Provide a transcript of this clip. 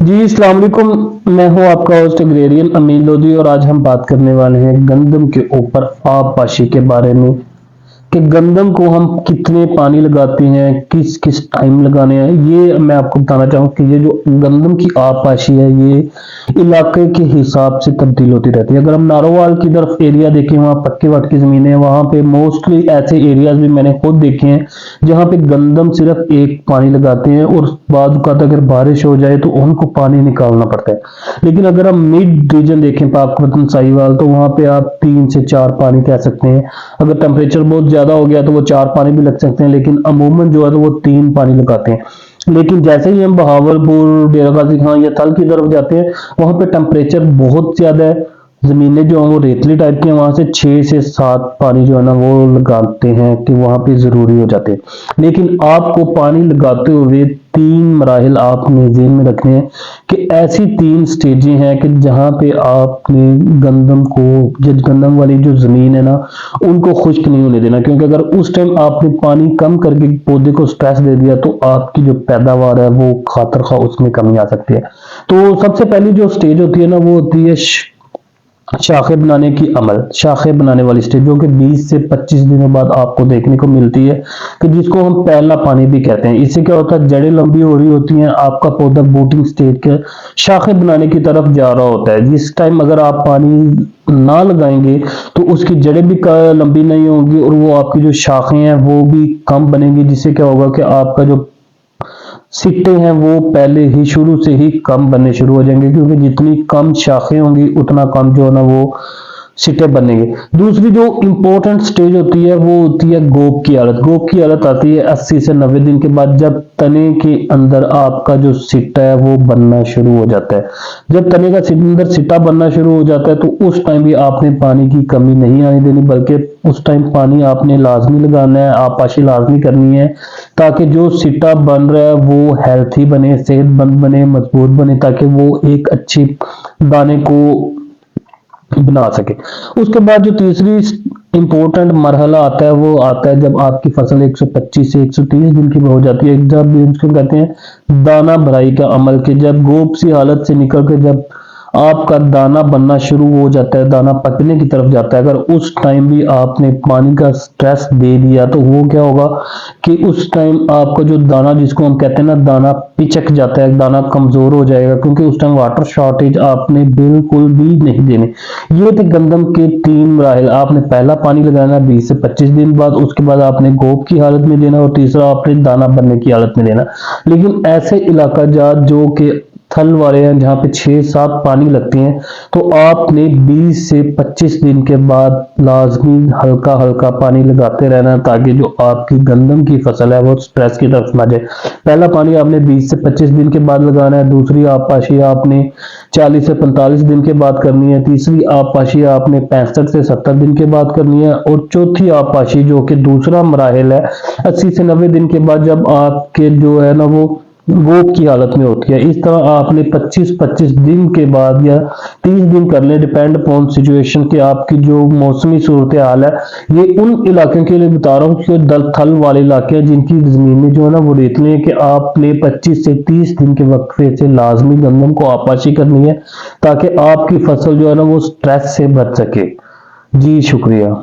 जी अस्सलाम वालेकुम। मैं हूं आपका होस्ट एग्रेरियन अमीन लोधी और आज हम बात करने वाले हैं गंदम के ऊपर आबपाशी के बारे में कि गंदम को हम कितने पानी लगाते हैं, किस किस टाइम लगाने हैं। ये मैं आपको बताना चाहूँ कि ये जो गंदम की आबपाशी है ये इलाके के हिसाब से तब्दील होती रहती है। अगर हम नारोवाल की तरफ एरिया देखें, वहाँ पक्के वट की ज़मीनें हैं, वहाँ पे मोस्टली ऐसे एरियाज भी मैंने खुद देखे हैं जहाँ पे गंदम सिर्फ एक पानी लगाते हैं और बाद अगर बारिश हो जाए तो उनको पानी निकालना पड़ता है। लेकिन अगर हम मिड रीजन देखें, पाकपतन साहिवाल, तो वहाँ पे आप 3 से 4 पानी कह सकते हैं। अगर टेम्परेचर बहुत ज़्यादा हो गया तो वो 4 पानी भी लग सकते हैं, लेकिन अमूमन जो है तो वो 3 पानी लगाते हैं। लेकिन जैसे ही हम बहावलपुर, डेरा गाजी खान या थल की तरफ जाते हैं, वहाँ पे टेम्परेचर बहुत ज़्यादा है, ज़मीनें जो हैं वो रेतली टाइप की हैं, वहाँ से 6 से 7 पानी जो है ना वो लगाते हैं कि वहाँ पे ज़रूरी हो जाते हैं। लेकिन आपको पानी लगाते हुए 3 मराहिल आपने ज़हन में रखने हैं कि ऐसी 3 स्टेजें हैं कि जहाँ पे आपने गंदम को, जब गंदम वाली जो ज़मीन है ना, उनको खुश्क नहीं होने देना, क्योंकि अगर उस टाइम आपने पानी कम करके पौधे को स्ट्रेस दे दिया तो आपकी जो पैदावार है वो खातर खा उसमें कमी आ सकती है। तो सबसे पहली जो स्टेज होती है ना वो होती है शाखें बनाने की अमल, शाखें बनाने वाली स्टेज, जो कि 20 से 25 दिनों बाद आपको देखने को मिलती है, कि जिसको हम पहला पानी भी कहते हैं। इससे क्या होता है, जड़ें लंबी हो रही होती हैं, आपका पौधा बूटिंग स्टेज के शाखें बनाने की तरफ जा रहा होता है। जिस टाइम अगर आप पानी ना लगाएंगे तो उसकी जड़ें भी लंबी नहीं होंगी और वो आपकी जो शाखें हैं वो भी कम बनेंगी, जिससे क्या होगा कि आपका जो सिट्टे हैं वो पहले ही शुरू से ही कम बनने शुरू हो जाएंगे, क्योंकि जितनी कम शाखें होंगी उतना कम जो है ना वो सिट्टे बनेंगे। दूसरी जो इंपॉर्टेंट स्टेज होती है वो होती है गोप की हालत। गोप की हालत आती है 80 से 90 दिन के बाद, जब तने के अंदर आपका जो सिट्टा है वो बनना शुरू हो जाता है। जब तने का अंदर सिट्टा बनना शुरू हो जाता है तो उस टाइम भी आपने पानी की कमी नहीं आने देनी, बल्कि उस टाइम पानी आपने लाजमी लगाना है, आबपाशी लाजमी करनी है, ताकि जो सिट्टा बन रहा है वो हेल्थी बने, सेहतमंद बने, मजबूत बने, ताकि वो एक अच्छी दाने को बना सके। उसके बाद जो तीसरी इंपॉर्टेंट मरहला आता है वो आता है जब आपकी फसल 125 से 130 दिन की हो जाती है, जब इसको कहते हैं दाना भराई का अमल, के जब गोप सी हालत से निकल के जब आपका दाना बनना शुरू हो जाता है, दाना पकने की तरफ जाता है, अगर उस टाइम भी आपने पानी का स्ट्रेस दे दिया तो वो क्या होगा कि उस टाइम आपका जो दाना, जिसको हम कहते हैं ना, दाना पिचक जाता है, दाना कमजोर हो जाएगा, क्योंकि उस टाइम वाटर शॉर्टेज आपने बिल्कुल भी नहीं देने। ये थे गंदम के 3 मराहिल। आपने पहला पानी लगाना 20 से 25 दिन बाद, उसके बाद आपने गोप की हालत में देना और तीसरा आपने दाना बनने की हालत में देना। लेकिन ऐसे इलाका जात जो कि थल वाले हैं, जहाँ पे 6-7 पानी लगते हैं, तो आपने 20 से 25 दिन के बाद लाजमी हल्का हल्का पानी लगाते रहना, ताकि जो आपकी गंदम की फसल है वो स्ट्रेस की तरफ ना जाए। पहला पानी आपने 20 से 25 दिन के बाद लगाना है, दूसरी आबपाशी आपने 40 से 45 दिन के बाद करनी है, तीसरी आबपाशी आपने 65 से 70 दिन के बाद करनी है, और चौथी आबपाशी जो कि दूसरा मराहिल है 80 से 90 दिन के बाद, जब आपके जो है ना वो गोप की हालत में होती है। इस तरह आपने 25-25 दिन के बाद या 30 दिन कर लें, डिपेंड अपॉन सिचुएशन के, आपकी जो मौसमी सूरत हाल है। ये उन इलाकों के लिए बता रहा हूँ जो थल वाले इलाके हैं, जिनकी जमीनें जो है ना वो रेतली है, कि आपने 25 से 30 दिन के वक्फे से लाजमी गंदम को आबपाशी करनी है, ताकि आपकी फसल जो है ना वो स्ट्रेस से बच सके। जी शुक्रिया।